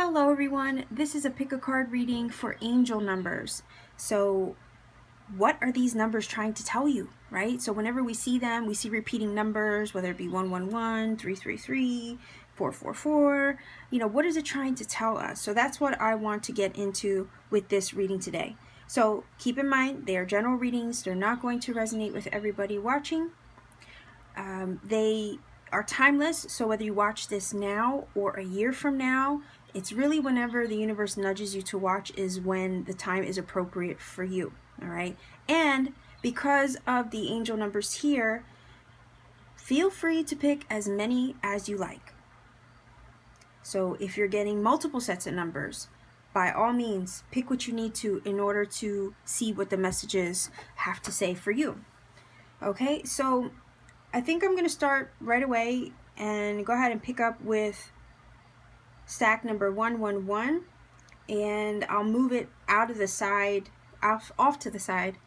Hello everyone, this is a pick a card reading for angel numbers. So what are these numbers trying to tell you, right? So whenever we see them, we see repeating numbers, whether it be 111, 333, 444, what is it trying to tell us? So that's what I want to get into with this reading today. So keep in mind, they are general readings. They're not going to resonate with everybody watching. They are timeless, so whether you watch this now or a year from now, it's really whenever the universe nudges you to watch is when the time is appropriate for you, all right? And because of the angel numbers here, feel free to pick as many as you like. So if you're getting multiple sets of numbers, by all means, pick what you need to in order to see what the messages have to say for you. Okay, so I think I'm going to start right away and go ahead and pick up with stack number 111, and I'll move it out of the side, off to the side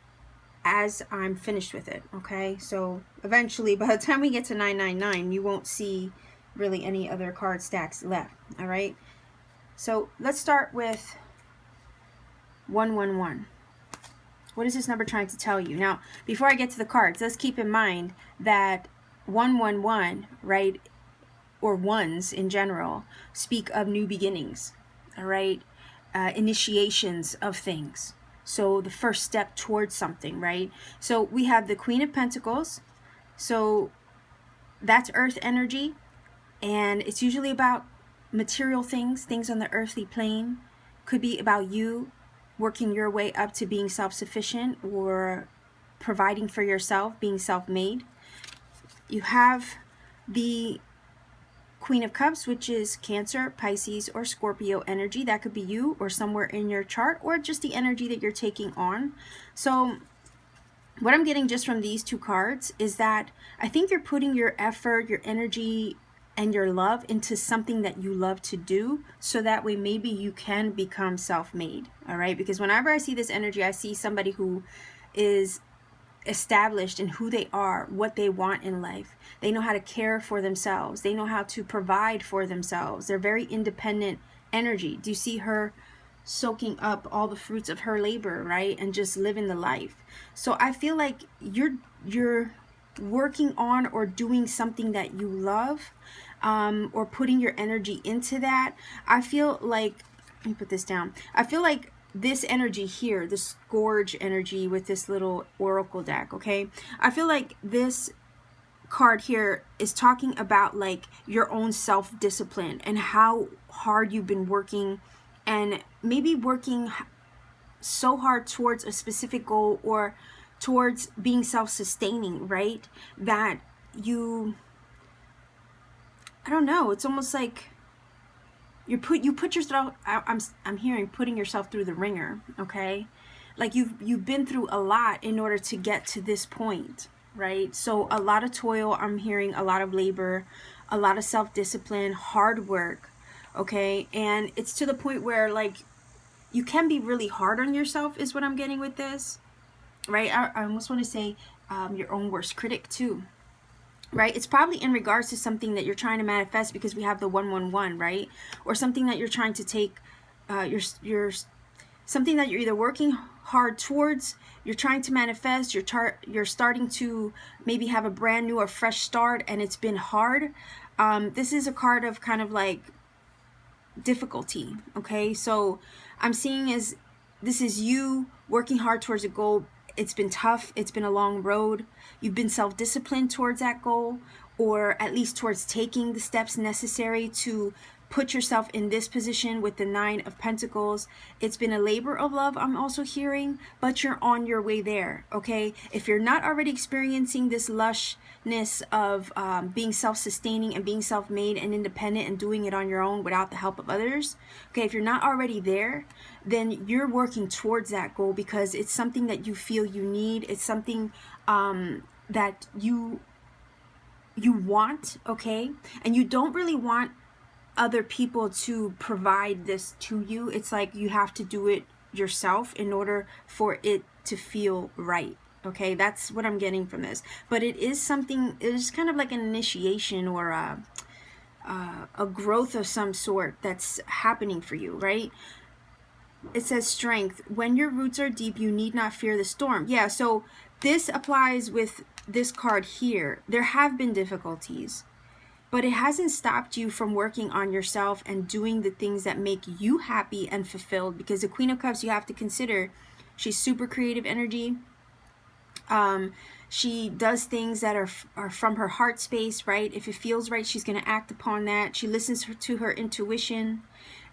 as I'm finished with it, okay? So eventually, by the time we get to 999, you won't see really any other card stacks left, all right? So let's start with 111. What is this number trying to tell you? Now, before I get to the cards, let's keep in mind that 111, right, or ones in general, speak of new beginnings, all right? Initiations of things. So the first step towards something, right? So we have the Queen of Pentacles. So that's earth energy, and it's usually about material things, things on the earthly plane. Could be about you working your way up to being self-sufficient or providing for yourself, being self-made. You have the Queen of Cups, which is Cancer, Pisces, or Scorpio energy. That could be you or somewhere in your chart, or just the energy that you're taking on. So what I'm getting just from these two cards is that I think you're putting your effort, your energy, and your love into something that you love to do, so that way maybe you can become self-made, all right? Because whenever I see this energy, I see somebody who is established in who they are, what they want in life. They know how to care for themselves. They know how to provide for themselves. They're very independent energy. Do you see her soaking up all the fruits of her labor, right? And just living the life. So I feel like you're working on or doing something that you love, or putting your energy into that. I feel like, let me put this down. I feel like this energy here, this Scourge energy with this little oracle deck, okay? I feel like this card here is talking about like your own self-discipline and how hard you've been working, and maybe working so hard towards a specific goal or towards being self-sustaining, right? That you, I don't know, it's almost like you put yourself, I'm hearing putting yourself through the ringer, okay? Like you've been through a lot in order to get to this point, right? So a lot of toil, I'm hearing a lot of labor, a lot of self-discipline, hard work, okay? And it's to the point where like you can be really hard on yourself is what I'm getting with this, right? I almost want to say your own worst critic too, right? It's probably in regards to something that you're trying to manifest, because we have the 111, right? Or something that you're trying to take, you're something that you're either working hard towards, you're trying to manifest, you're starting to maybe have a brand new or fresh start, and it's been hard. This is a card of kind of like difficulty, okay? So I'm seeing is this is you working hard towards a goal. It's been tough. It's been a long road. You've been self-disciplined towards that goal, or at least towards taking the steps necessary to put yourself in this position with the 9 of Pentacles. It's been a labor of love, I'm also hearing, but you're on your way there, okay? If you're not already experiencing this lushness of being self-sustaining and being self-made and independent and doing it on your own without the help of others, okay, if you're not already there, then you're working towards that goal because it's something that you feel you need. It's something that you want, okay? And you don't really want other people to provide this to you. It's like you have to do it yourself in order for it to feel right, okay? That's what I'm getting from this. But it is something, it is kind of like an initiation or a growth of some sort that's happening for you, right? It says strength. When your roots are deep, you need not fear the storm. Yeah, so this applies with this card here. There have been difficulties, but it hasn't stopped you from working on yourself and doing the things that make you happy and fulfilled. Because the Queen of Cups, you have to consider, she's super creative energy. She does things that are from her heart space, right? If it feels right, she's going to act upon that. She listens to her intuition.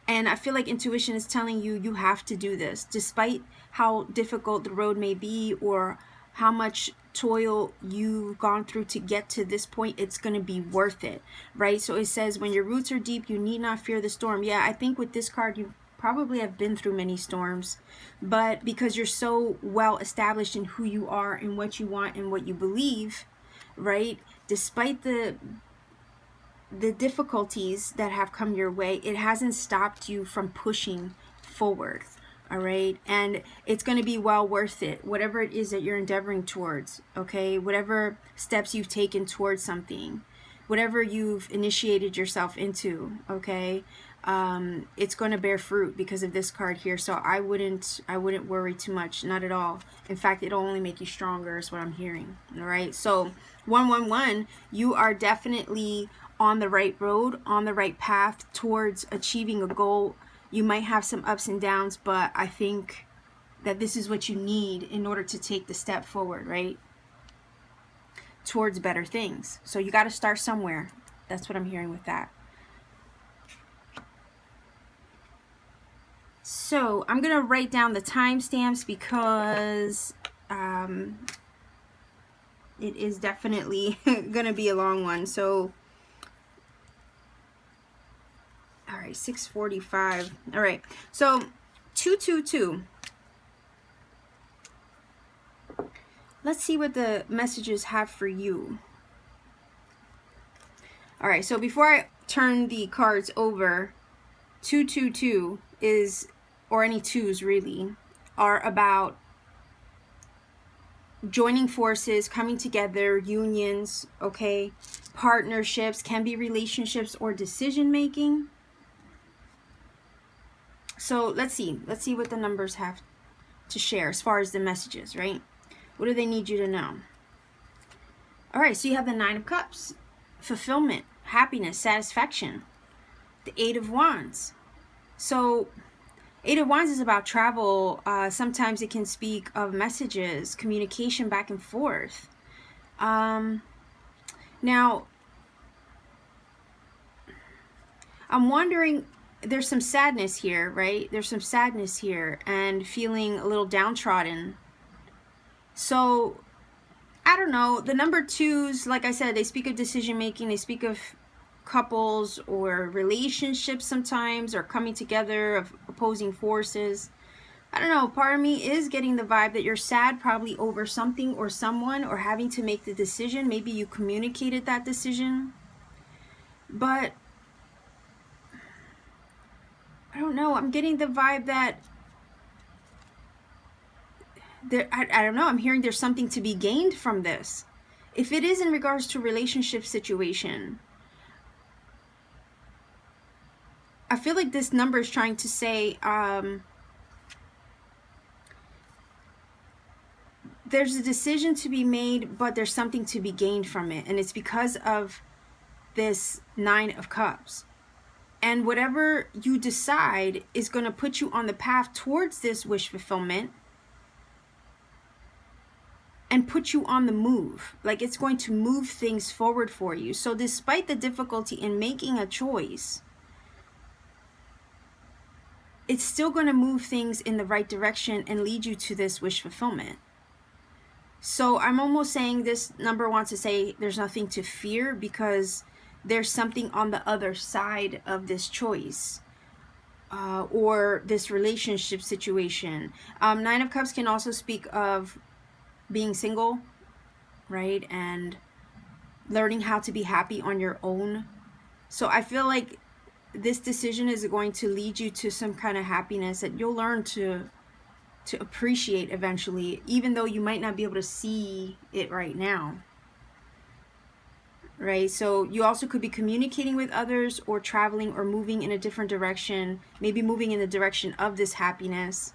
And I feel like intuition is telling you, you have to do this. Despite how difficult the road may be or how much toil you've gone through to get to this point, it's going to be worth it, right? So it says, when your roots are deep, you need not fear the storm. Yeah, I think with this card, you probably have been through many storms, but because you're so well established in who you are and what you want and what you believe, right? Despite the difficulties that have come your way, it hasn't stopped you from pushing forward. All right, and it's going to be well worth it, whatever it is that you're endeavoring towards. Okay, whatever steps you've taken towards something, whatever you've initiated yourself into, okay, it's going to bear fruit because of this card here. So I wouldn't worry too much, not at all. In fact, it'll only make you stronger is what I'm hearing. All right, so 111, you are definitely on the right road, on the right path towards achieving a goal. You might have some ups and downs, but I think that this is what you need in order to take the step forward, right? Towards better things. So you got to start somewhere. That's what I'm hearing with that. So I'm going to write down the timestamps because it is definitely going to be a long one. So all right, 6:45. All right, so 222. Let's see what the messages have for you. All right, so before I turn the cards over, 222 is, or any twos really, are about joining forces, coming together, unions, okay? Partnerships, can be relationships or decision making. So let's see what the numbers have to share as far as the messages, right? What do they need you to know? All right, so you have the 9 of Cups, fulfillment, happiness, satisfaction. The 8 of Wands. So 8 of Wands is about travel. Sometimes it can speak of messages, communication back and forth. Now, I'm wondering, there's some sadness here, right? There's some sadness here and feeling a little downtrodden. So, I don't know. The number 2s, like I said, they speak of decision making. They speak of couples or relationships sometimes, or coming together of opposing forces. I don't know. Part of me is getting the vibe that you're sad probably over something or someone, or having to make the decision. Maybe you communicated that decision. But I don't know. I'm getting the vibe that I don't know. I'm hearing there's something to be gained from this. If it is in regards to a relationship situation, I feel like this number is trying to say there's a decision to be made, but there's something to be gained from it. And it's because of this 9 of Cups. And whatever you decide is going to put you on the path towards this wish fulfillment and put you on the move. Like, it's going to move things forward for you. So despite the difficulty in making a choice, it's still going to move things in the right direction and lead you to this wish fulfillment. So I'm almost saying this number wants to say there's nothing to fear, because there's something on the other side of this choice or this relationship situation. 9 of Cups can also speak of being single, right? And learning how to be happy on your own. So I feel like this decision is going to lead you to some kind of happiness that you'll learn to appreciate eventually, even though you might not be able to see it right now. right? So you also could be communicating with others or traveling or moving in a different direction, maybe moving in the direction of this happiness,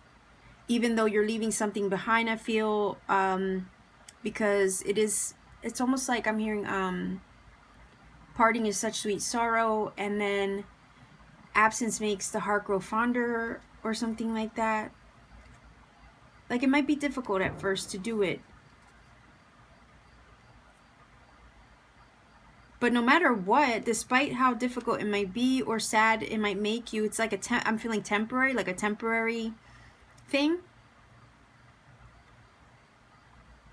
even though you're leaving something behind, I feel, because it's almost like I'm hearing parting is such sweet sorrow, and then absence makes the heart grow fonder, or something like that. Like, it might be difficult at first to do it, but no matter what, despite how difficult it might be or sad it might make you, it's like I'm feeling temporary, like a temporary thing,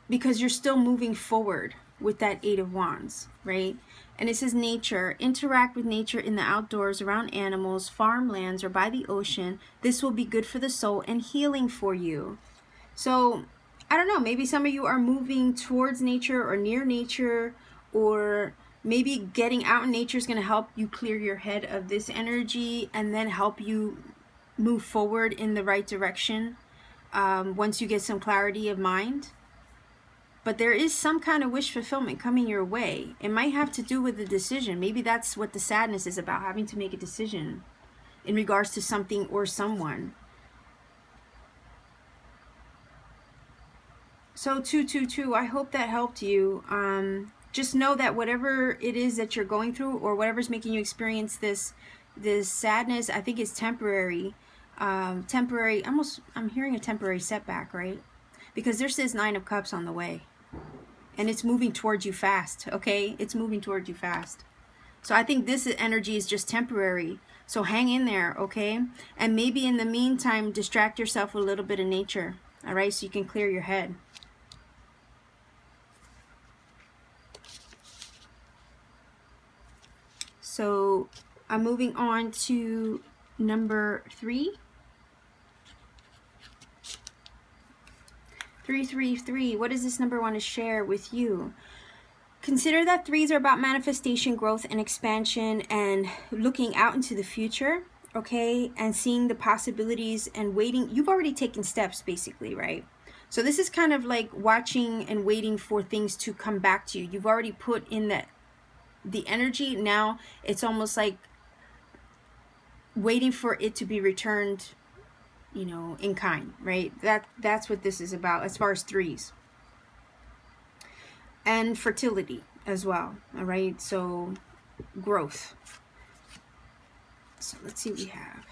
because you're still moving forward with that Eight of Wands, right? And it says nature. Interact with nature in the outdoors, around animals, farmlands, or by the ocean. This will be good for the soul and healing for you. So, I don't know, maybe some of you are moving towards nature or near nature, or maybe getting out in nature is going to help you clear your head of this energy and then help you move forward in the right direction once you get some clarity of mind. But there is some kind of wish fulfillment coming your way. It might have to do with the decision. Maybe that's what the sadness is about, having to make a decision in regards to something or someone. So 222, I hope that helped you. Just know that whatever it is that you're going through, or whatever's making you experience this sadness, I think it's temporary. Temporary, I'm hearing a temporary setback, right? Because there says Nine of Cups on the way. And it's moving towards you fast, okay? It's moving towards you fast. So I think this energy is just temporary. So hang in there, okay? And maybe in the meantime, distract yourself with a little bit of nature, all right? So you can clear your head. So I'm moving on to number 3. 333. What does this number want to share with you? Consider that 3s are about manifestation, growth, and expansion, and looking out into the future, okay? And seeing the possibilities and waiting. You've already taken steps, basically, right? So this is kind of like watching and waiting for things to come back to you. You've already put in the energy. Now it's almost like waiting for it to be returned, you know, in kind, right? That's what this is about as far as 3s. And fertility as well, all right? So growth. So let's see what we have.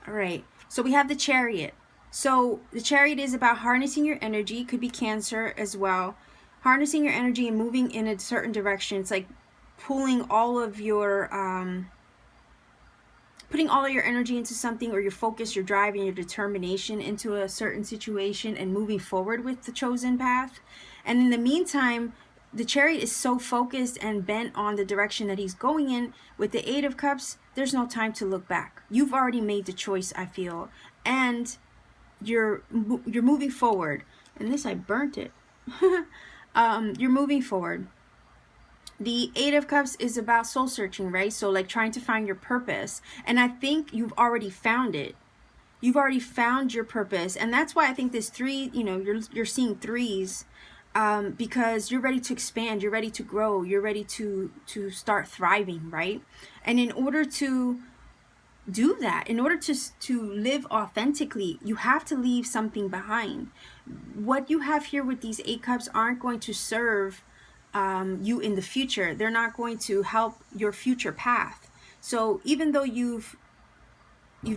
All right, so we have the Chariot. So the Chariot is about harnessing your energy. It could be Cancer as well. Harnessing your energy and moving in a certain direction. It's like pulling all of your putting all of your energy into something, or your focus, your drive, and your determination into a certain situation, and moving forward with the chosen path. And in the meantime, the Chariot is so focused and bent on the direction that he's going in. With the Eight of Cups, there's no time to look back. You've already made the choice, I feel, and you're moving forward. And this, I burnt it. You're moving forward. The Eight of Cups is about soul searching, right? So like trying to find your purpose. And I think you've already found it. You've already found your purpose. And that's why I think this 3, you know, you're seeing 3s, because you're ready to expand, you're ready to grow, you're ready to start thriving, right? And in order to do that, in order to live authentically, you have to leave something behind. What you have here with these 8 cups aren't going to serve you in the future. They're not going to help your future path. So even though you've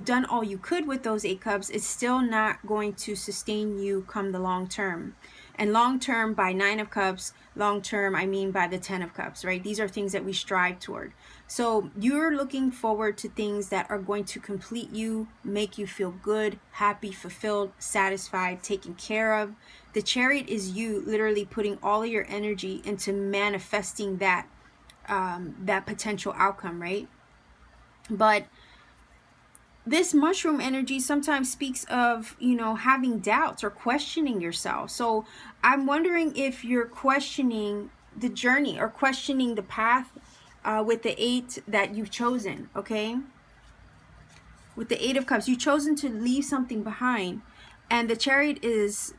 done all you could with those 8 cups, it's still not going to sustain you come the long term. And long term by 9 of cups, long term I mean by the 10 of cups, right? These are things that we strive toward. So you're looking forward to things that are going to complete you, make you feel good, happy, fulfilled, satisfied, taken care of. The Chariot is you literally putting all of your energy into manifesting that potential outcome, right? But this mushroom energy sometimes speaks of, you know, having doubts or questioning yourself. So I'm wondering if you're questioning the journey or questioning the path with the 8 that you've chosen, okay? With the 8 of cups, you've chosen to leave something behind. And the Chariot is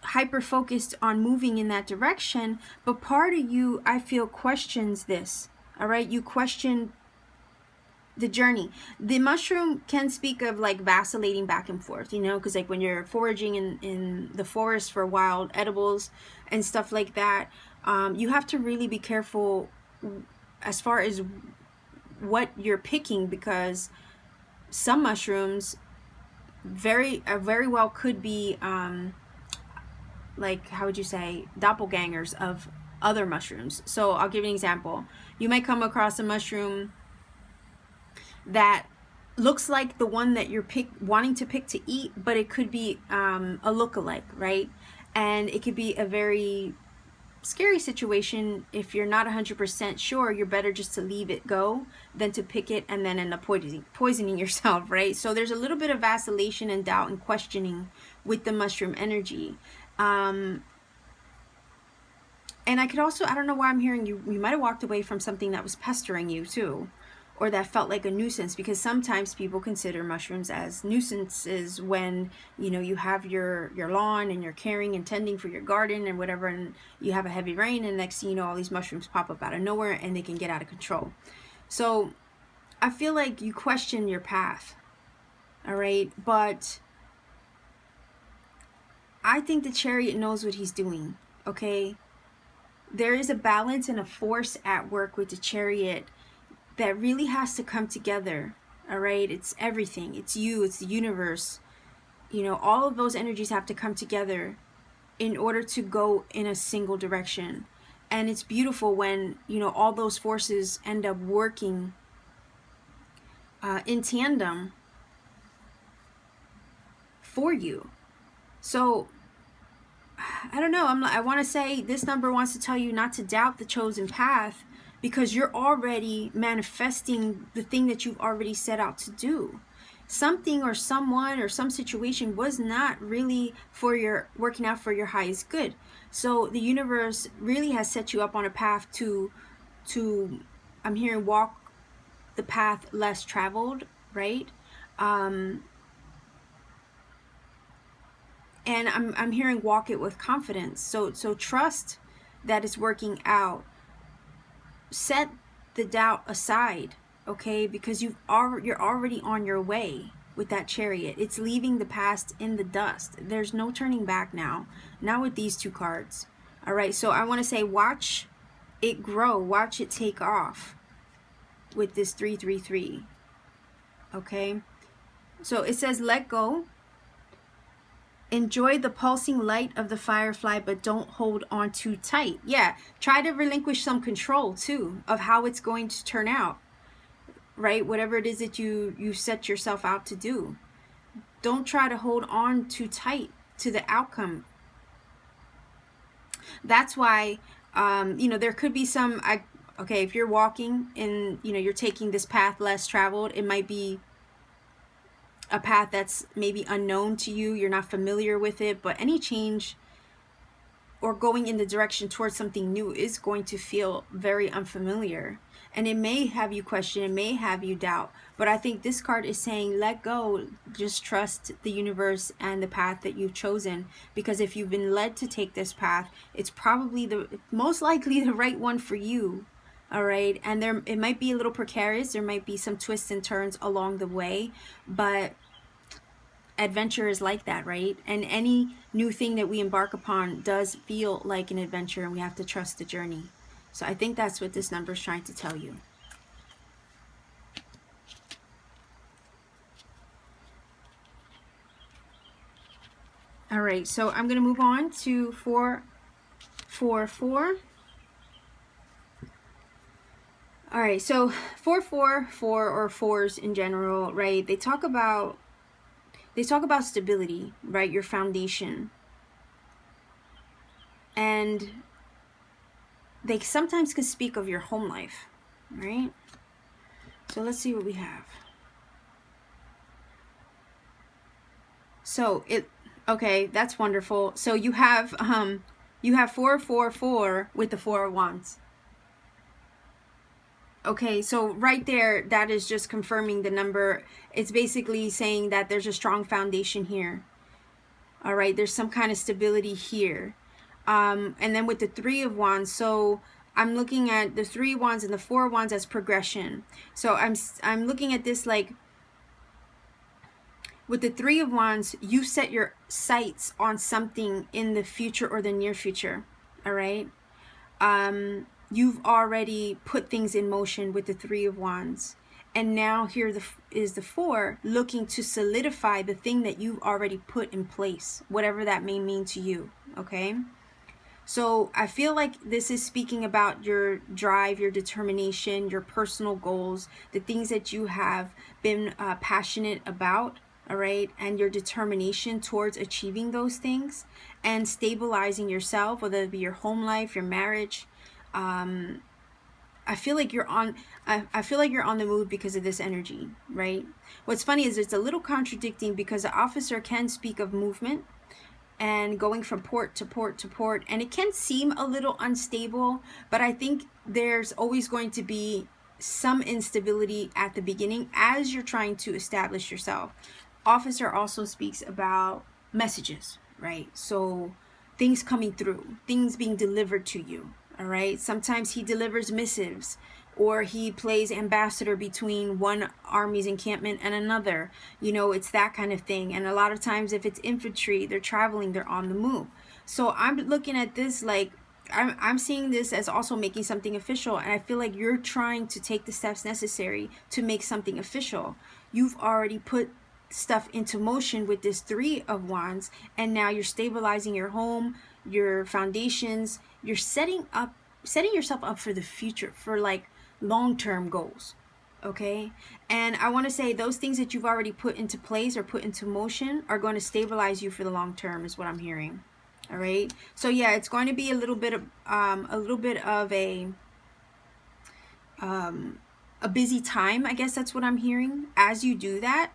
hyper focused on moving in that direction, but part of you, I feel, questions this. All right, you question the journey. The mushroom can speak of like vacillating back and forth, you know, because like when you're foraging in the forest for wild edibles and stuff like that, you have to really be careful as far as what you're picking, because some mushrooms very well could be like, how would you say, doppelgangers of other mushrooms. So I'll give you an example. You might come across a mushroom that looks like the one that you're wanting to pick to eat, but it could be a look-alike, right? And it could be a very scary situation. If you're not 100% sure, you're better just to leave it go than to pick it and then end up poisoning yourself, right? So there's a little bit of vacillation and doubt and questioning with the mushroom energy. And I could also, I don't know why I'm hearing you might have walked away from something that was pestering you too, or that felt like a nuisance, because sometimes people consider mushrooms as nuisances when, you know, you have your lawn and you're caring and tending for your garden and whatever, and you have a heavy rain, and next thing you know, all these mushrooms pop up out of nowhere and they can get out of control. So I feel like you question your path, all right? But I think the Chariot knows what he's doing, okay? There is a balance and a force at work with the Chariot that really has to come together, all right? It's everything. It's you, it's the universe. You know, all of those energies have to come together in order to go in a single direction. And it's beautiful when, you know, all those forces end up working in tandem for you. So I don't know, I want to say this number wants to tell you not to doubt the chosen path, because you're already manifesting the thing that you've already set out to do. Something or someone or some situation was not really working out for your highest good. So the universe really has set you up on a path to I'm hearing, walk the path less traveled, right? And I'm hearing walk it with confidence. So trust that it's working out. Set the doubt aside, okay? Because you're already on your way with that Chariot. It's leaving the past in the dust. There's no turning back now. Now with these two cards. All right, so I want to say watch it grow. Watch it take off with this 333. Okay? So it says let go. Enjoy the pulsing light of the firefly, but don't hold on too tight. Yeah, try to relinquish some control too of how it's going to turn out, right? Whatever it is that you set yourself out to do. Don't try to hold on too tight to the outcome. That's why, you know, there could be some, okay, if you're walking and, you know, you're taking this path less traveled, it might be a path that's maybe unknown to you, you're not familiar with it, but any change or going in the direction towards something new is going to feel very unfamiliar, and it may have you question, it may have you doubt. But I think this card is saying let go, just trust the universe and the path that you've chosen, because if you've been led to take this path, it's probably most likely the right one for you. All right, and it might be a little precarious, there might be some twists and turns along the way, but adventure is like that, right? And any new thing that we embark upon does feel like an adventure, and we have to trust the journey. So I think that's what this number is trying to tell you. All right, so I'm going to move on to 444. All right, so 444 or fours in general, right? They talk about stability, right? Your foundation. And they sometimes can speak of your home life, right? So let's see what we have. So okay, that's wonderful. So you have 444 with the Four of Wands. Okay, so right there, that is just confirming the number. It's basically saying that there's a strong foundation here. All right, there's some kind of stability here. And then with the Three of Wands, so I'm looking at the Three of Wands and the Four of Wands as progression. So I'm looking at this like, with the Three of Wands, you set your sights on something in the future or the near future. All right. You've already put things in motion with the Three of Wands. And now here is the Four, looking to solidify the thing that you've already put in place, whatever that may mean to you. Okay. So I feel like this is speaking about your drive, your determination, your personal goals, the things that you have been passionate about, all right, and your determination towards achieving those things and stabilizing yourself, whether it be your home life, your marriage. I feel like you're on the move because of this energy, right? What's funny is it's a little contradicting because the officer can speak of movement and going from port to port to port, and it can seem a little unstable, but I think there's always going to be some instability at the beginning as you're trying to establish yourself. Officer also speaks about messages, right? So things coming through, things being delivered to you, all right? Sometimes he delivers missives, or he plays ambassador between one army's encampment and another. You know, it's that kind of thing. And a lot of times if it's infantry, they're traveling, they're on the move. So I'm looking at this like, I'm seeing this as also making something official. And I feel like you're trying to take the steps necessary to make something official. You've already put stuff into motion with this Three of Wands, and now you're stabilizing your home, your foundations. You're setting yourself up for the future, for like long-term goals. Okay. And I want to say those things that you've already put into place or put into motion are going to stabilize you for the long term, is what I'm hearing. All right. So yeah, it's going to be a little bit of a busy time, I guess that's what I'm hearing as you do that.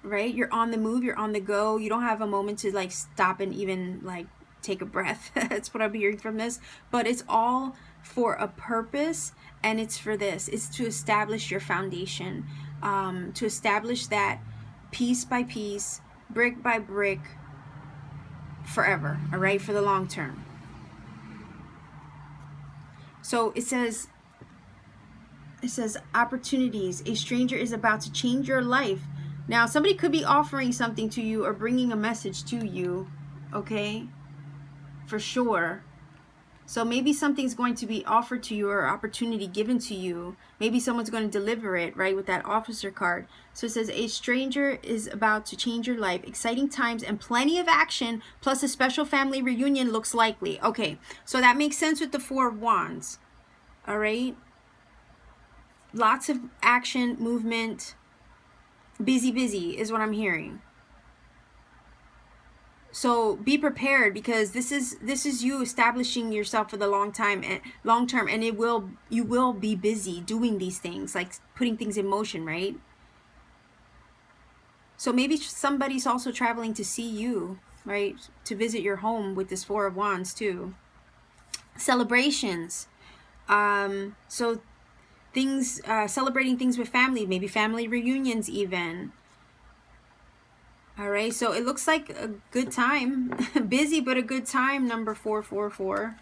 Right? You're on the move, you're on the go. You don't have a moment to like stop and even like take a breath. That's what I'm hearing from this. But it's all for a purpose, and it's for this. It's to establish your foundation, to establish that piece by piece, brick by brick, forever, all right, for the long term. So it says opportunities. A stranger is about to change your life. Now, somebody could be offering something to you or bringing a message to you, okay, for sure. So maybe something's going to be offered to you or opportunity given to you. Maybe someone's going to deliver it, right, with that officer card. So it says a stranger is about to change your life. Exciting times and plenty of action, plus a special family reunion looks likely. Okay, so that makes sense with the Four of Wands. All right. Lots of action, movement, busy is what I'm hearing. So be prepared, because this is you establishing yourself for the long term, and you will be busy doing these things, like putting things in motion, right? So maybe somebody's also traveling to see you, right? To visit your home with this Four of Wands too. Celebrations. So things, celebrating things with family, maybe family reunions even. All right, so it looks like a good time. Busy, but a good time, number 444.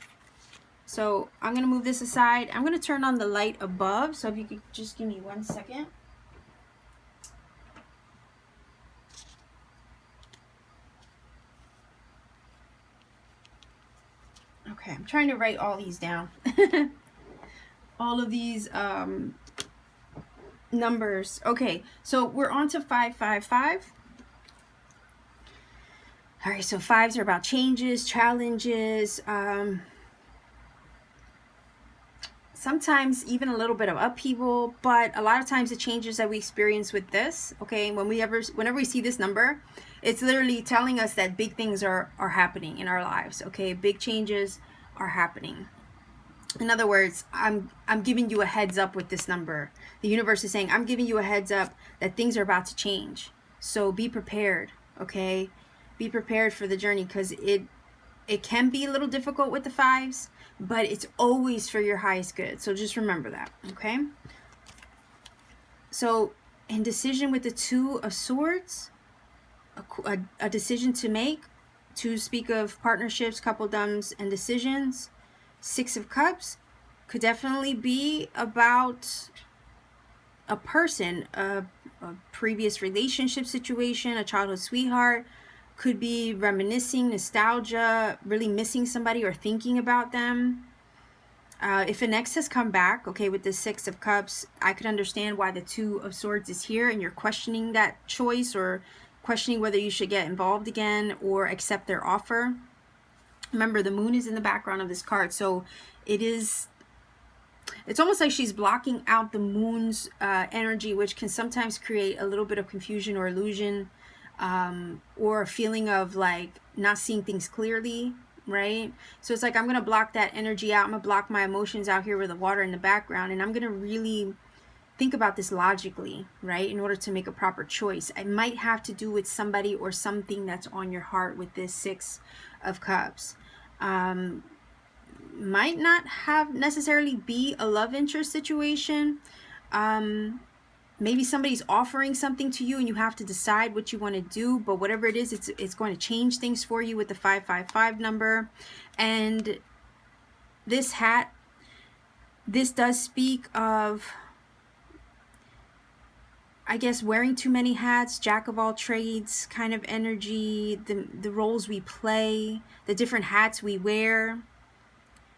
So I'm going to move this aside. I'm going to turn on the light above. So if you could just give me 1 second. Okay, I'm trying to write all these down. All of these numbers. Okay, so we're on to 555. All right, so fives are about changes, challenges, sometimes even a little bit of upheaval, but a lot of times the changes that we experience with this, okay, whenever we see this number, it's literally telling us that big things are happening in our lives, okay? Big changes are happening. In other words, I'm giving you a heads up with this number. The universe is saying, I'm giving you a heads up that things are about to change. So be prepared, okay? Be prepared for the journey, because it can be a little difficult with the fives, but it's always for your highest good. So just remember that, okay? So indecision with the Two of Swords. a decision to make, to speak of partnerships, coupledoms, and decisions. Six of Cups could definitely be about a person, a previous relationship situation, a childhood sweetheart. Could be reminiscing, nostalgia, really missing somebody or thinking about them. If an ex has come back, okay, with the Six of Cups, I could understand why the Two of Swords is here and you're questioning that choice or questioning whether you should get involved again or accept their offer. Remember, the moon is in the background of this card, so it's almost like she's blocking out the moon's energy, which can sometimes create a little bit of confusion or illusion, or a feeling of like not seeing things clearly, right? So it's like, I'm going to block that energy out. I'm going to block my emotions out here with the water in the background, and I'm going to really think about this logically, right, in order to make a proper choice. It might have to do with somebody or something that's on your heart with this Six of Cups. Might not have necessarily be a love interest situation. Maybe somebody's offering something to you and you have to decide what you want to do, but whatever it is, it's going to change things for you with the 555 number. And this hat, this does speak of, I guess, wearing too many hats, jack of all trades kind of energy, the roles we play, the different hats we wear,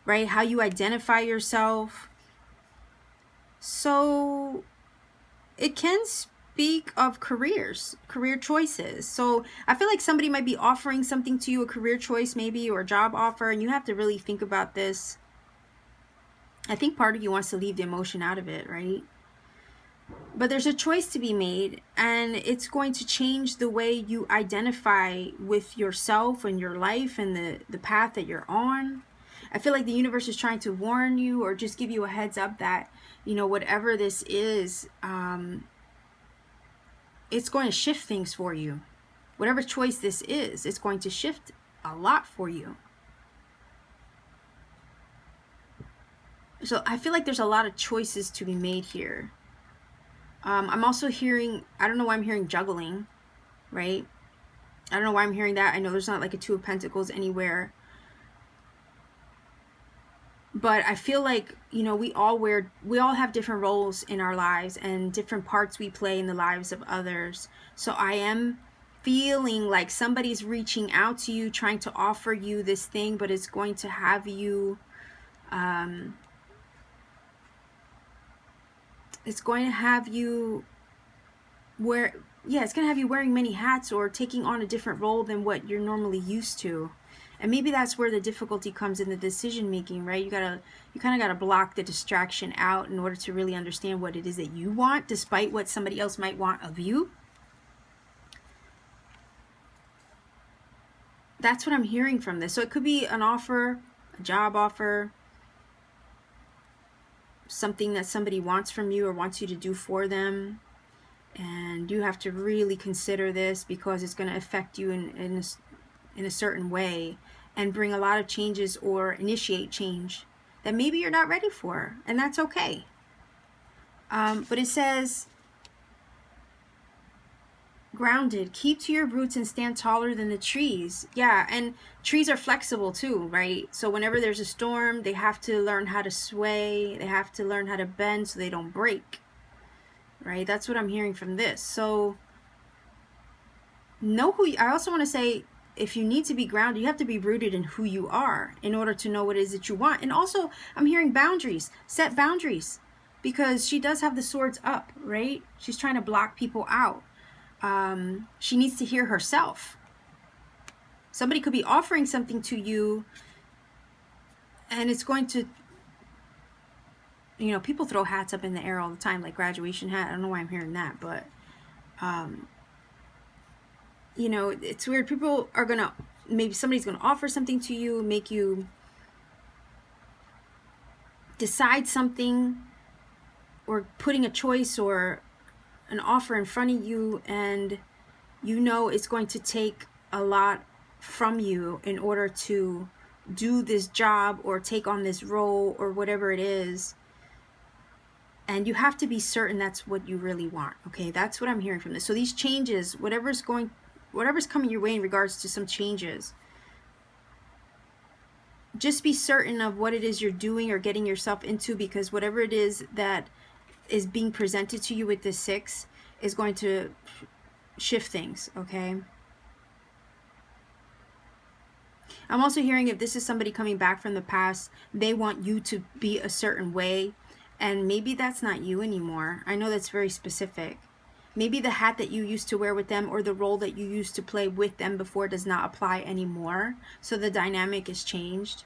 right? How you identify yourself. So it can speak of careers, career choices. So I feel like somebody might be offering something to you, a career choice maybe, or a job offer, and you have to really think about this. I think part of you wants to leave the emotion out of it, right? But there's a choice to be made, and it's going to change the way you identify with yourself and your life and the path that you're on. I feel like the universe is trying to warn you or just give you a heads up that, you know, whatever this is, it's going to shift things for you. Whatever choice this is, it's going to shift a lot for you. So I feel like there's a lot of choices to be made here. I'm also hearing, I don't know why I'm hearing juggling, right? I don't know why I'm hearing that. I know there's not like a Two of Pentacles anywhere. But I feel like, you know, we all have different roles in our lives and different parts we play in the lives of others. So I am feeling like somebody's reaching out to you, trying to offer you this thing, but it's going to have you, it's going to have you wearing many hats or taking on a different role than what you're normally used to. And maybe that's where the difficulty comes in the decision making, right? You kind of gotta block the distraction out in order to really understand what it is that you want, despite what somebody else might want of you. That's what I'm hearing from this. So it could be an offer, a job offer, something that somebody wants from you or wants you to do for them. And you have to really consider this because it's going to affect you in a certain way and bring a lot of changes or initiate change that maybe you're not ready for, and that's okay. But it says, grounded, keep to your roots and stand taller than the trees. Yeah, and trees are flexible too, right? So whenever there's a storm, they have to learn how to sway, they have to learn how to bend so they don't break, right? That's what I'm hearing from this. So know who I also want to say, if you need to be grounded, you have to be rooted in who you are in order to know what it is that you want. And also, I'm hearing boundaries. Set boundaries, because she does have the swords up, right? She's trying to block people out. She needs to hear herself. Somebody could be offering something to you, and it's going to, you know, people throw hats up in the air all the time, like graduation hat. I don't know why I'm hearing that, but you know, it's weird. People are gonna, maybe somebody's gonna offer something to you, make you decide something, or putting a choice or an offer in front of you, and you know it's going to take a lot from you in order to do this job or take on this role or whatever it is. And you have to be certain that's what you really want. Okay, that's what I'm hearing from this. So these changes, whatever's going whatever's coming your way in regards to some changes. Just be certain of what it is you're doing or getting yourself into, because whatever it is that is being presented to you with this 6 is going to shift things, okay? I'm also hearing if this is somebody coming back from the past, they want you to be a certain way, and maybe that's not you anymore. I know that's very specific. Maybe the hat that you used to wear with them or the role that you used to play with them before does not apply anymore. So the dynamic is changed.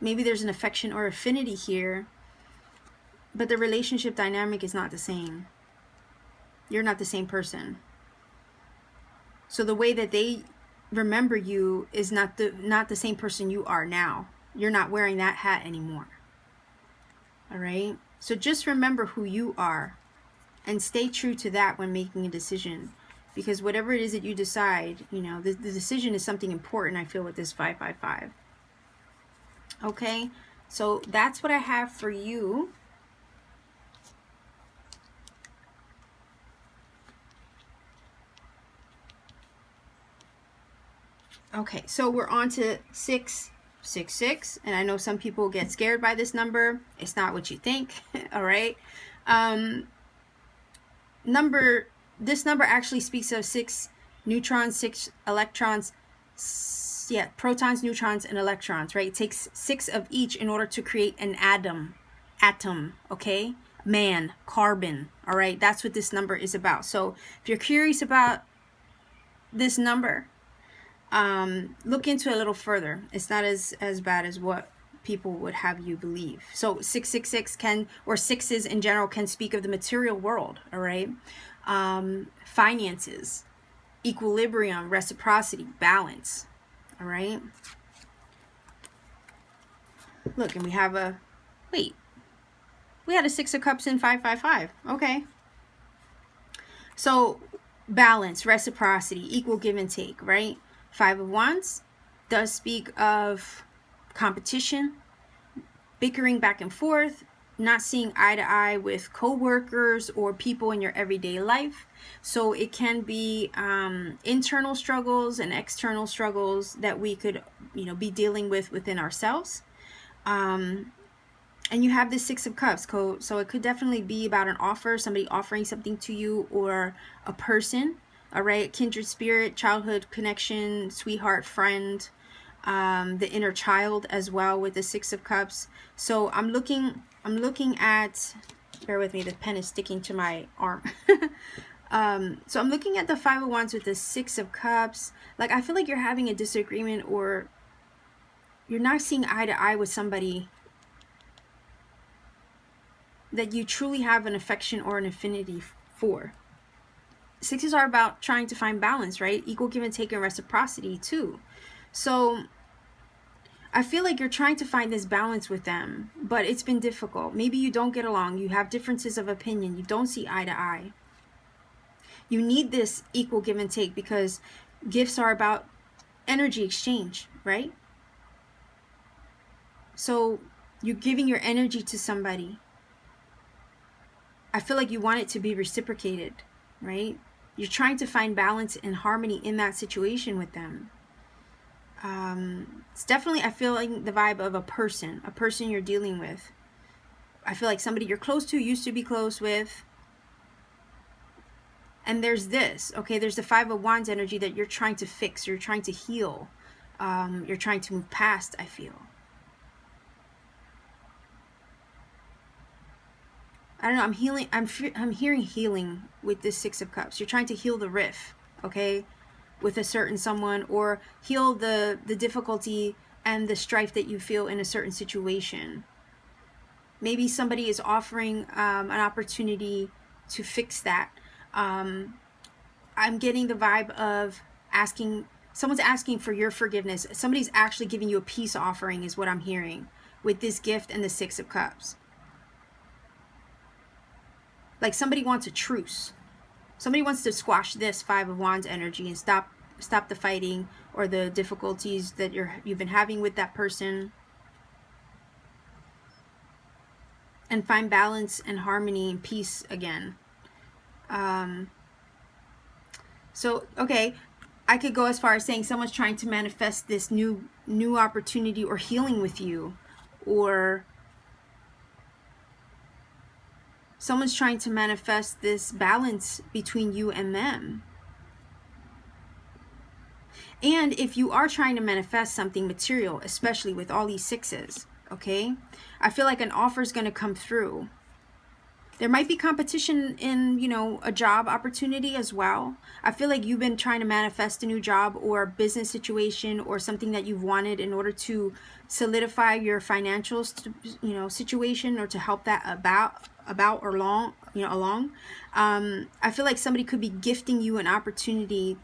Maybe there's an affection or affinity here, but the relationship dynamic is not the same. You're not the same person. So the way that they remember you is not the same person you are now. You're not wearing that hat anymore. All right? So just remember who you are and stay true to that when making a decision, because whatever it is that you decide, you know, the decision is something important, I feel, with this 555. Okay? So that's what I have for you. Okay, so we're on to 666, and I know some people get scared by this number. It's not what you think. All right. This number actually speaks of 6 neutrons, 6 electrons, protons, neutrons, and electrons, right? It takes 6 of each in order to create an atom, okay? Man, carbon, all right? That's what this number is about. So if you're curious about this number, look into it a little further. It's not as bad as what people would have you believe. So 666 or sixes in general can speak of the material world, all right? Finances, equilibrium, reciprocity, balance, all right? Look, and we have we had a 6 of cups in 555. Okay. So balance, reciprocity, equal give and take, right? 5 of wands does speak of competition, bickering back and forth, not seeing eye to eye with co-workers or people in your everyday life. So it can be internal struggles and external struggles that we could, be dealing with within ourselves. And you have this 6 of cups, so it could definitely be about an offer, somebody offering something to you, or a person, all right? Kindred spirit, childhood connection, sweetheart, friend, the inner child as well with the 6 of cups. So I'm looking at, bear with me, the pen is sticking to my arm. So I'm looking at the 5 of wands with the 6 of cups. Like, I feel like you're having a disagreement, or you're not seeing eye to eye with somebody that you truly have an affection or an affinity for. 6s are about trying to find balance, right? Equal give and take and reciprocity too. So I feel like you're trying to find this balance with them, but it's been difficult. Maybe you don't get along. You have differences of opinion. You don't see eye to eye. You need this equal give and take, because gifts are about energy exchange, right? So you're giving your energy to somebody. I feel like you want it to be reciprocated, right? You're trying to find balance and harmony in that situation with them. It's definitely, I feel like, the vibe of a person you're dealing with. I feel like somebody you're close to, used to be close with. And there's this, okay, there's the 5 of wands energy that you're trying to fix, you're trying to heal, you're trying to move past, I feel. I don't know, I'm hearing healing with this 6 of cups. You're trying to heal the rift, okay, with a certain someone, or heal the difficulty and the strife that you feel in a certain situation. Maybe somebody is offering an opportunity to fix that. I'm getting the vibe of someone's asking for your forgiveness. Somebody's actually giving you a peace offering is what I'm hearing with this gift and the 6 of cups. Like, somebody wants a truce. Somebody wants to squash this 5 of wands energy and stop the fighting or the difficulties that you've been having with that person, and find balance and harmony and peace again. So, okay, I could go as far as saying someone's trying to manifest this new opportunity or healing with you, or someone's trying to manifest this balance between you and them. And if you are trying to manifest something material, especially with all these sixes, okay, I feel like an offer is going to come through. There might be competition in, a job opportunity as well. I feel like you've been trying to manifest a new job or business situation or something that you've wanted in order to solidify your financial, situation, or to help that about or along. I feel like somebody could be gifting you an opportunity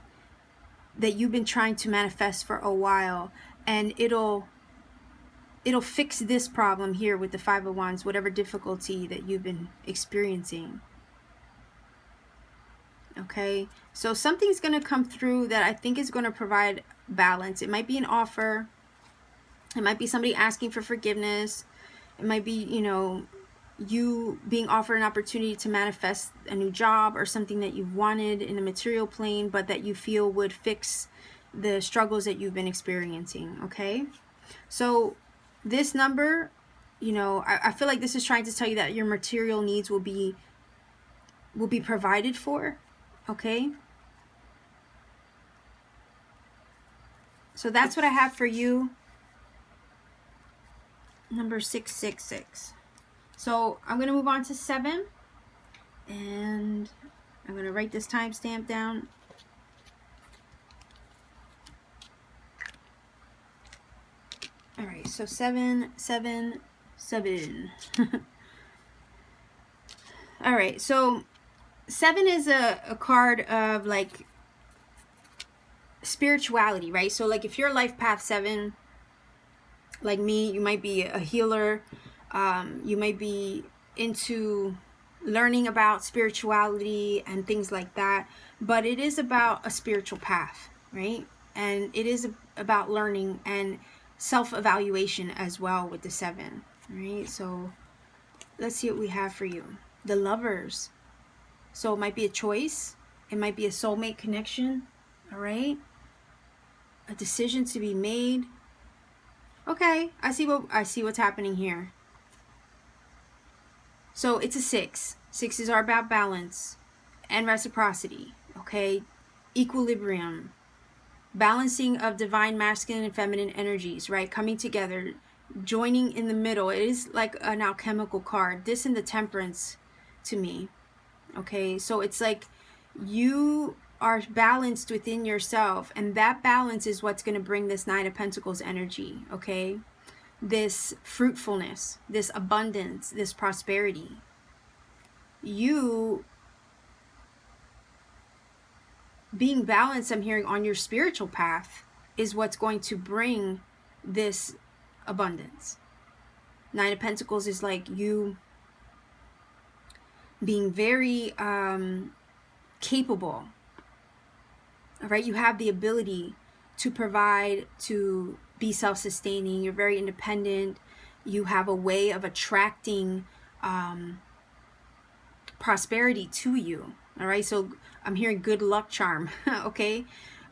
that you've been trying to manifest for a while, and it'll fix this problem here with the Five of Wands, whatever difficulty that you've been experiencing. Okay, so something's going to come through that I think is going to provide balance. It might be an offer. It might be somebody asking for forgiveness. It might be, you being offered an opportunity to manifest a new job or something that you've wanted in the material plane, but that you feel would fix the struggles that you've been experiencing. Okay, so this number, I feel like this is trying to tell you that your material needs will be provided for. Okay, so that's what I have for you. Number 666. So I'm going to move on to 7, and I'm going to write this timestamp down. All right, so 7, 7, 7. All right, so 7 is a card of like spirituality, right? So like if you're life path 7, like me, you might be a healer. You might be into learning about spirituality and things like that, but it is about a spiritual path, right? And it is about learning and self-evaluation as well with the 7, right? So let's see what we have for you. The Lovers. So it might be a choice. It might be a soulmate connection, all right? A decision to be made. Okay, I see what's happening here. So it's a 6. 6s are about balance and reciprocity, okay? Equilibrium. Balancing of divine masculine and feminine energies, right? Coming together, joining in the middle. It is like an alchemical card. This and the Temperance to me, okay? So it's like you are balanced within yourself, and that balance is what's going to bring this 9 of Pentacles energy, okay? This fruitfulness, this abundance, this prosperity. You being balanced, I'm hearing, on your spiritual path is what's going to bring this abundance. 9 of Pentacles is like you being very capable. All right, you have the ability to provide, to be self-sustaining. You're very independent. You have a way of attracting prosperity to you. All right, so I'm hearing good luck charm. Okay,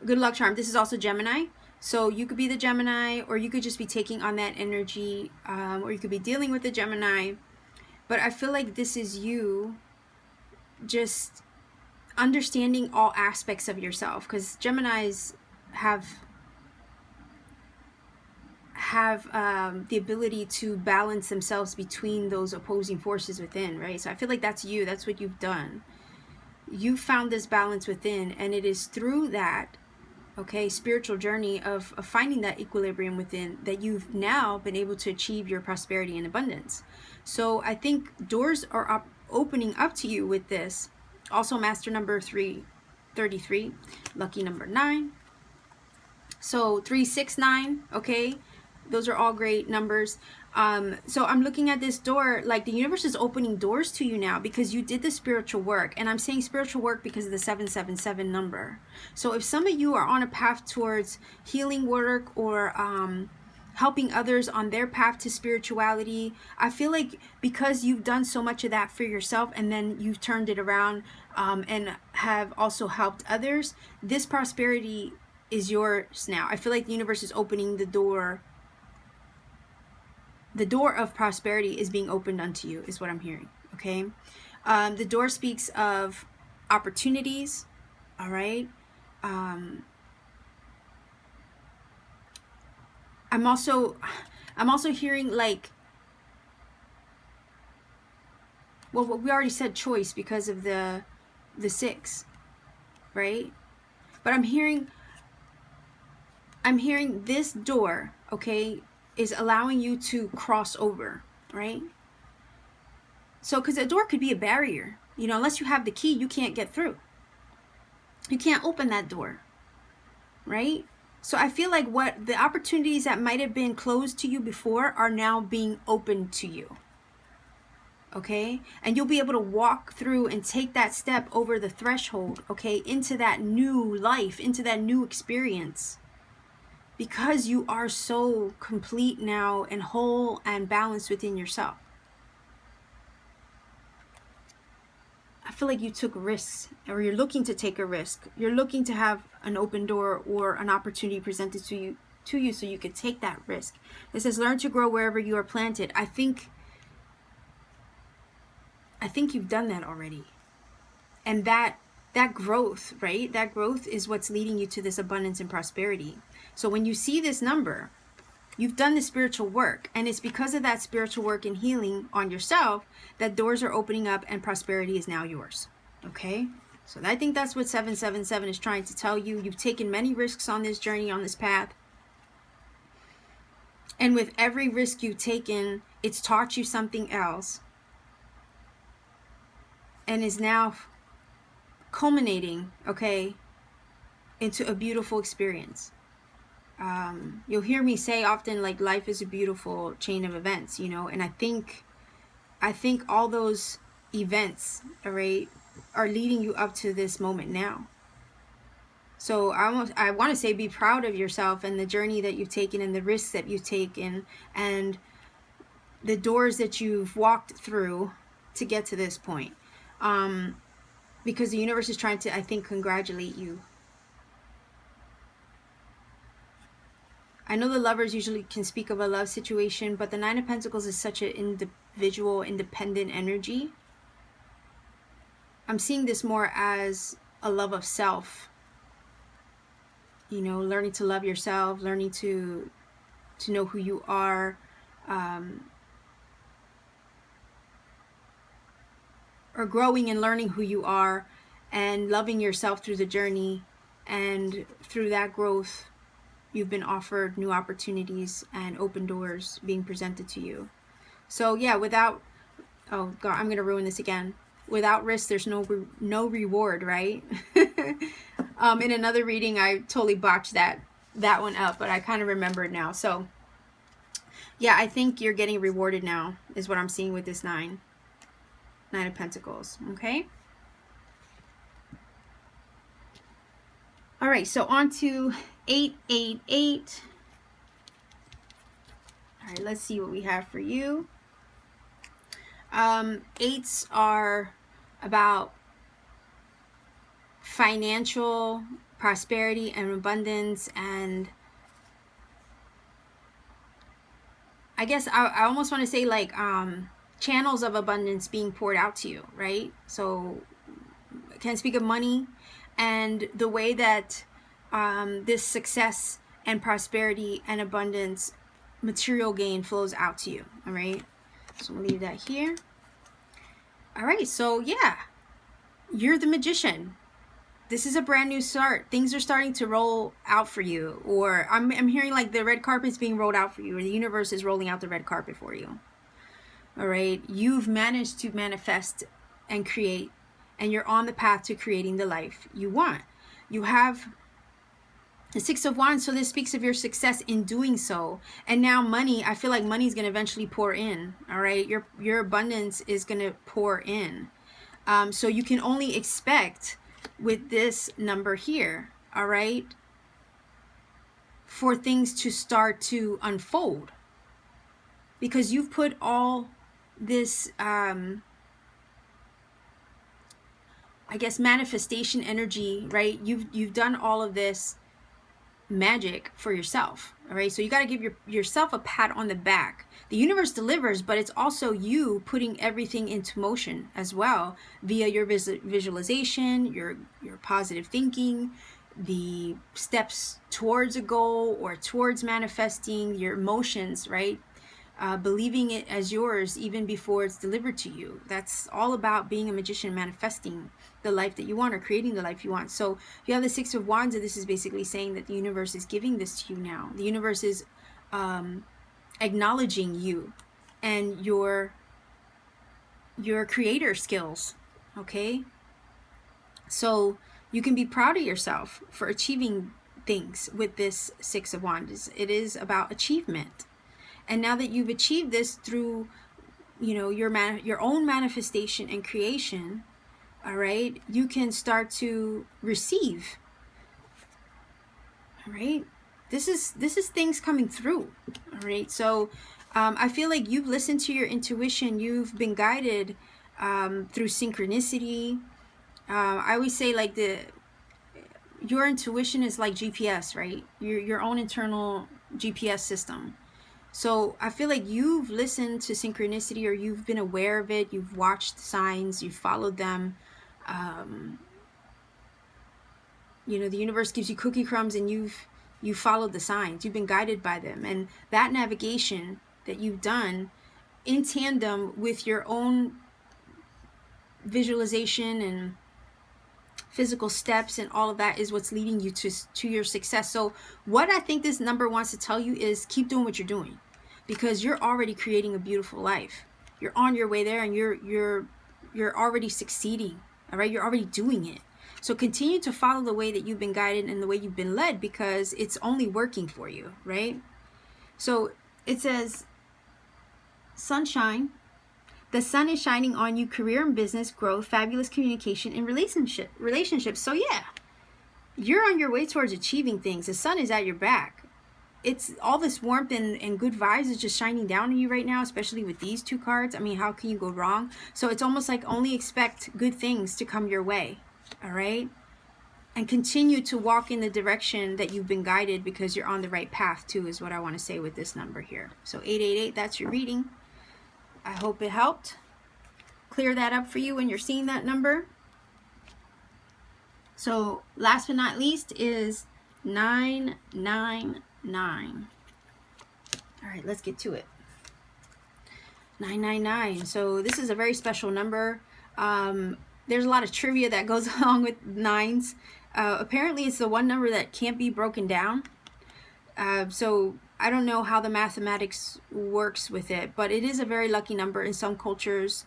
good luck charm. This is also Gemini. So you could be the Gemini, or you could just be taking on that energy, or you could be dealing with the Gemini. But I feel like this is you just understanding all aspects of yourself, because Geminis have the ability to balance themselves between those opposing forces within, right? So I feel like that's you. That's what you've done. You found this balance within, and it is through that, okay, spiritual journey of finding that equilibrium within that you've now been able to achieve your prosperity and abundance. So I think doors are opening up to you with this. Also, master number 33, lucky number 9. So 369, okay, those are all great numbers. So I'm looking at this door, like the universe is opening doors to you now because you did the spiritual work. And I'm saying spiritual work because of the 777 number. So if some of you are on a path towards healing work or helping others on their path to spirituality. I feel like because you've done so much of that for yourself and then you've turned it around, and have also helped others, this prosperity is yours now. I feel like the universe is opening the door. The door of prosperity is being opened unto you, is what I'm hearing. Okay. The door speaks of opportunities. All right. I'm also hearing like, well, we already said choice because of the 6, right? But I'm hearing this door, okay, is allowing you to cross over, right? So, because a door could be a barrier, you know, unless you have the key, you can't get through. You can't open that door, right? So I feel like what the opportunities that might have been closed to you before are now being opened to you. Okay? And you'll be able to walk through and take that step over the threshold, okay, into that new life, into that new experience. Because you are so complete now and whole and balanced within yourself. I feel like you took risks, or you're looking to take a risk. You're looking to have an open door or an opportunity presented to you so you could take that risk. It says, learn to grow wherever you are planted. I think you've done that already. And that growth, right? That growth is what's leading you to this abundance and prosperity. So when you see this number, you've done the spiritual work, and it's because of that spiritual work and healing on yourself that doors are opening up and prosperity is now yours. Okay? So I think that's what 777 is trying to tell you. You've taken many risks on this journey, on this path. And with every risk you've taken, it's taught you something else. And is now culminating, okay, into a beautiful experience. You'll hear me say often, like, life is a beautiful chain of events, you know, and I think all those events, all right, are leading you up to this moment now. So I want to say, be proud of yourself and the journey that you've taken and the risks that you've taken and the doors that you've walked through to get to this point. Because the universe is trying to, I think, congratulate you. I know the lovers usually can speak of a love situation, but the 9 of Pentacles is such an individual, independent energy. I'm seeing this more as a love of self. You know, learning to love yourself, learning to know who you are, or growing and learning who you are and loving yourself through the journey. And through that growth, you've been offered new opportunities and open doors being presented to you. So yeah, without, oh God, I'm going to ruin this again. Without risk, there's no reward, right? In another reading, I totally botched that one up, but I kind of remember it now. So yeah, I think you're getting rewarded now, is what I'm seeing with this 9 of Pentacles. Okay. All right, so on to 888. All right, let's see what we have for you. 8s are about financial prosperity and abundance, and I guess I almost want to say like channels of abundance being poured out to you, right? So I can speak of money and the way that this success and prosperity and abundance, material gain flows out to you. All right, so we'll leave that here. All right, so yeah, you're the magician. This is a brand new start. Things are starting to roll out for you, or I'm hearing like the red carpet is being rolled out for you, or the universe is rolling out the red carpet for you. All right, you've managed to manifest and create, and you're on the path to creating the life you want. You have the 6 of Wands, so this speaks of your success in doing so. And now money, I feel like money is going to eventually pour in. All right, your abundance is going to pour in. So you can only expect with this number here, all right, for things to start to unfold, because you've put all this I guess manifestation energy, right? You've done all of this magic for yourself. All right, so you got to give yourself a pat on the back. The universe delivers, but it's also you putting everything into motion as well via your visualization, your positive thinking, the steps towards a goal or towards manifesting, your emotions, right? Believing it as yours even before it's delivered to you. That's all about being a magician, manifesting the life that you want, or creating the life you want. So you have the Six of Wands, and this is basically saying that the universe is giving this to you now. The universe is acknowledging you and your creator skills. Okay, so you can be proud of yourself for achieving things with this Six of Wands. It is about achievement. And now that you've achieved this through, your own manifestation and creation, all right, you can start to receive. All right, this is things coming through. All right, so I feel like you've listened to your intuition. You've been guided through synchronicity. I always say, like, your intuition is like GPS, right? Your own internal GPS system. So I feel like you've listened to synchronicity, or you've been aware of it. You've watched signs, you've followed them. The universe gives you cookie crumbs, and you've followed the signs. You've been guided by them. And that navigation that you've done in tandem with your own visualization and physical steps and all of that is what's leading you to your success. So what I think this number wants to tell you is keep doing what you're doing, because you're already creating a beautiful life. You're on your way there, and you're already succeeding. All right, you're already doing it. So continue to follow the way that you've been guided and the way you've been led, because it's only working for you, right? So it says sunshine. The sun is shining on you, career and business growth, fabulous communication, and relationships. So yeah, you're on your way towards achieving things. The sun is at your back. It's all this warmth and good vibes is just shining down on you right now, especially with these two cards. I mean, how can you go wrong? So it's almost like only expect good things to come your way. All right? And continue to walk in the direction that you've been guided, because you're on the right path too, is what I want to say with this number here. So 888, that's your reading. I hope it helped clear that up for you when you're seeing that number. So last but not least is 999. All right, let's get to it. 999. So this is a very special number. There's a lot of trivia that goes along with nines. Apparently it's the one number that can't be broken down. So I don't know how the mathematics works with it, but it is a very lucky number. In some cultures,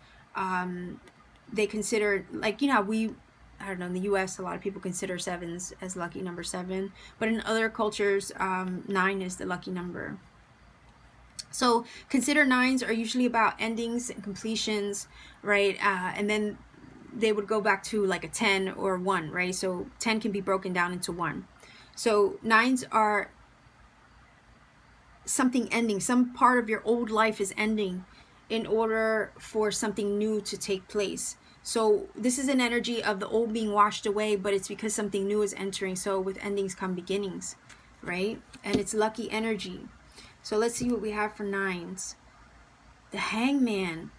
they consider, like, I don't know, in the US, a lot of people consider sevens as lucky number 7, but in other cultures, 9 is the lucky number. So consider nines are usually about endings and completions, right? And then they would go back to like a 10 or 1, right? So 10 can be broken down into 1. So nines are something ending. Some part of your old life is ending in order for something new to take place. So this is an energy of the old being washed away, but it's because something new is entering. So with endings come beginnings, right? And it's lucky energy. So let's see what we have for nines. The Hangman,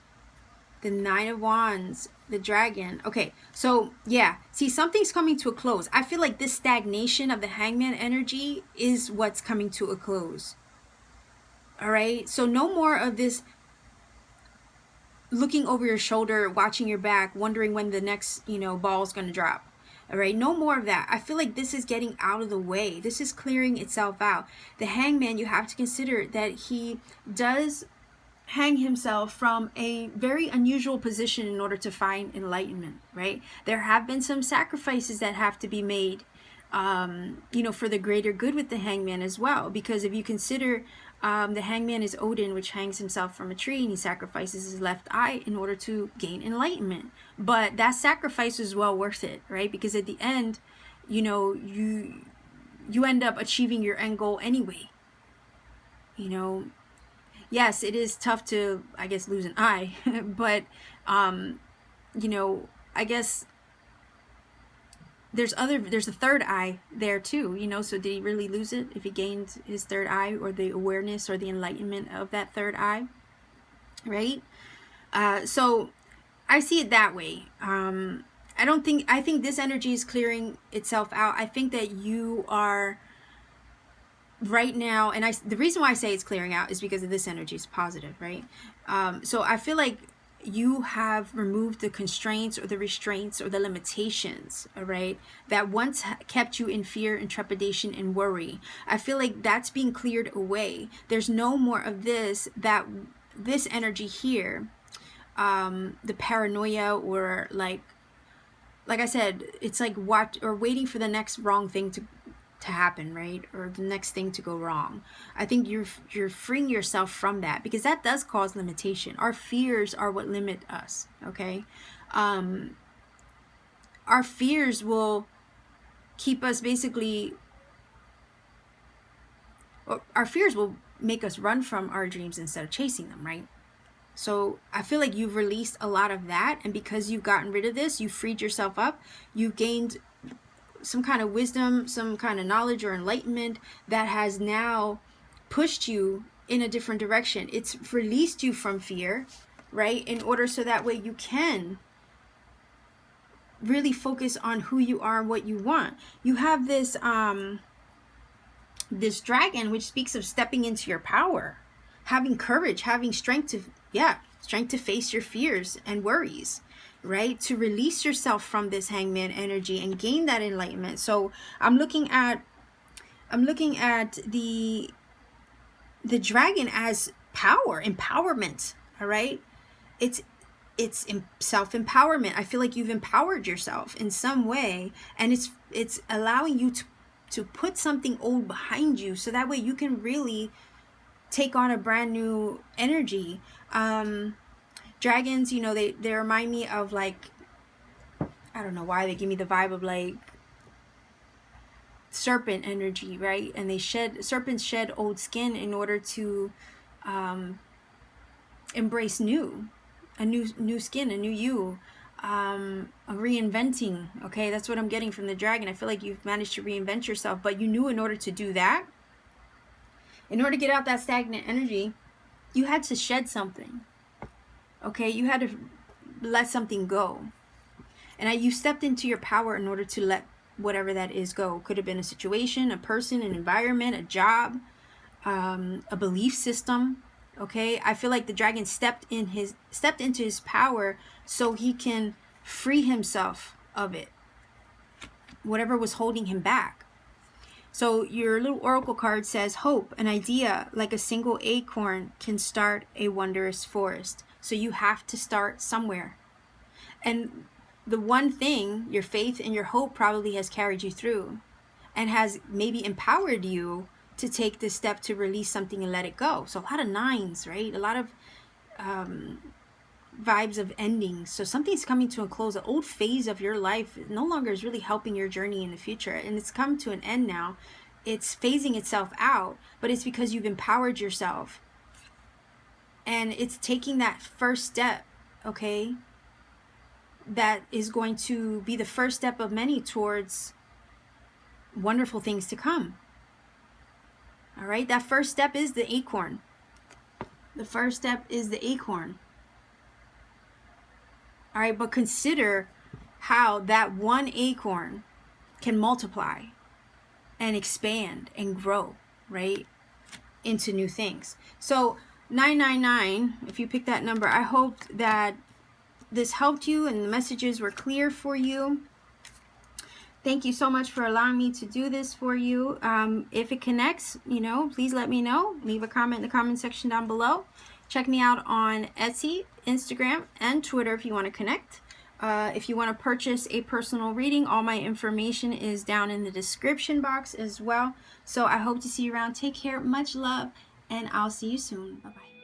the Nine of Wands, the Dragon. Okay, so yeah, see, something's coming to a close. I feel like this stagnation of the Hangman energy is what's coming to a close. All right, so no more of this looking over your shoulder, watching your back, wondering when the next, ball is going to drop. All right, no more of that. I feel like this is getting out of the way. This is clearing itself out. The Hangman, you have to consider that he does hang himself from a very unusual position in order to find enlightenment, right? There have been some sacrifices that have to be made, for the greater good with the Hangman as well. Because if you consider the Hangman is Odin, which hangs himself from a tree, and he sacrifices his left eye in order to gain enlightenment. But that sacrifice is well worth it, right? Because at the end, you end up achieving your end goal anyway. You know, yes, it is tough to, I guess, lose an eye, but, you know, I guess there's a third eye there too, you know. So did he really lose it if he gained his third eye, or the awareness or the enlightenment of that third eye, right? So I see it that way. I think this energy is clearing itself out. I think that you are right now, and the reason why I say it's clearing out is because of this energy is positive, right? So I feel like you have removed the constraints or the restraints or the limitations, all right, that once kept you in fear and trepidation and worry. I feel like that's being cleared away. There's no more of this energy here, the paranoia, or like I said, it's like waiting for the next wrong thing to happen, right? Or the next thing to go wrong. I think you're freeing yourself from that, because that does cause limitation. Our fears are what limit us, okay? Our fears will keep us basically, our fears will make us run from our dreams instead of chasing them, right? So I feel like you've released a lot of that, and because you've gotten rid of this, you freed yourself up, you've gained some kind of wisdom, some kind of knowledge or enlightenment that has now pushed you in a different direction. It's released you from fear, right? In order so that way you can really focus on who you are and what you want. You have this this dragon, which speaks of stepping into your power, having courage, having strength to face your fears and worries, right? To release yourself from this hangman energy and gain that enlightenment. So I'm looking at the dragon as power, empowerment, all right? It's self-empowerment. I feel like you've empowered yourself in some way, and it's allowing you to put something old behind you, so that way you can really take on a brand new energy. Dragons, you know, they remind me of, like, I don't know why they give me the vibe of like serpent energy, right? And serpents shed old skin in order to embrace a new skin, a new you, a reinventing. Okay, that's what I'm getting from the dragon. I feel like you've managed to reinvent yourself, but you knew in order to do that, in order to get out that stagnant energy, you had to shed something. Okay, you had to let something go. And you stepped into your power in order to let whatever that is go. Could have been a situation, a person, an environment, a job, a belief system. Okay, I feel like the dragon stepped into his power so he can free himself of it, whatever was holding him back. So your little oracle card says, hope, an idea like a single acorn can start a wondrous forest. So you have to start somewhere. And the one thing, your faith and your hope, probably has carried you through and has maybe empowered you to take this step to release something and let it go. So a lot of nines, right? A lot of vibes of endings. So something's coming to a close. An old phase of your life no longer is really helping your journey in the future. And it's come to an end now. It's phasing itself out, but it's because you've empowered yourself. And it's taking that first step, okay, that is going to be the first step of many towards wonderful things to come. All right, that first step is the acorn. The first step is the acorn. All right, but consider how that one acorn can multiply and expand and grow, right, into new things. So 999, if you pick that number, I hope that this helped you and the messages were clear for you. Thank you so much for allowing me to do this for you. If it connects, you know, please let me know. Leave a comment in the comment section down below. Check me out on Etsy, Instagram, and Twitter if you want to connect. If you want to purchase a personal reading, all my information is down in the description box as well. So I hope to see you around. Take care. Much love. And I'll see you soon. Bye-bye.